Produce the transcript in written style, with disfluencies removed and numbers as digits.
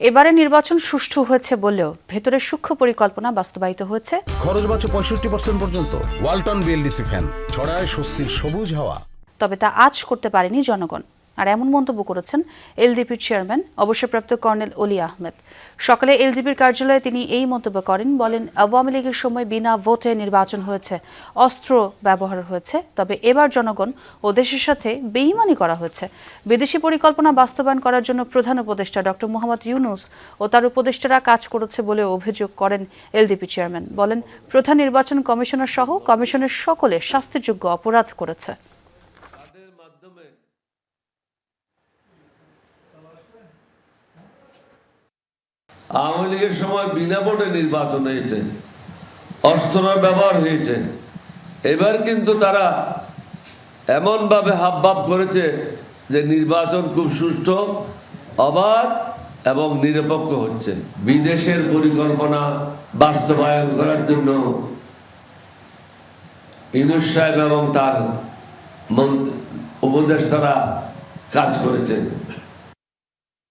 এবারে নির্বাচন সুষ্ঠু হয়েছে বললেও ভেতরের সূক্ষ্ম পরিকল্পনা বাস্তবায়িত হয়েছে। খরচ বাঁচে 65% পর্যন্ত। ওয়ালটন বিএলডিসি ফ্যান ছড়ায় স্বস্তির সবুজ হাওয়া। তবে তা আজ করতে পারেনি জনগণ। আর এমন মন্তব্য করেছেন এলডিপির চেয়ারম্যান অবসরপ্রাপ্ত কর্নেল অলি আহমেদ। সকালে এলডিপির কার্যালয়ে তিনি এই মন্তব্য করেন। বলেন, আওয়ামী লীগের সময় বিনা ভোটে নির্বাচন হয়েছে, অস্ত্র ব্যবহার হয়েছে। তবে এবার জনগণ ও দেশের সাথে বেইমানি করা হয়েছে। বিদেশি পরিকল্পনা বাস্তবায়ন করার জন্য প্রধান উপদেষ্টা ডক্টর মোহাম্মদ ইউনূস ও তার উপদেষ্টারা কাজ করেছে বলে অভিযোগ করেন এলডিপি চেয়ারম্যান। বলেন, প্রধান নির্বাচন কমিশনার সহ কমিশনের সকলে শাস্তিযোগ্য অপরাধ করেছে। আওয়ামী লীগের সময় বিনা ভোটে নির্বাচন হয়েছে, অস্ত্র ব্যবহার হয়েছে। এবার কিন্তু তারা এমন ভাবে হাবভাব করেছে যে নির্বাচন খুব সুষ্ঠু, অবাধ এবং নিরপেক্ষ হচ্ছে। বিদেশের পরিকল্পনা বাস্তবায়ন করার জন্য ইউনূস সাহেব এবং তার উপদেষ্টারা কাজ করেছেন।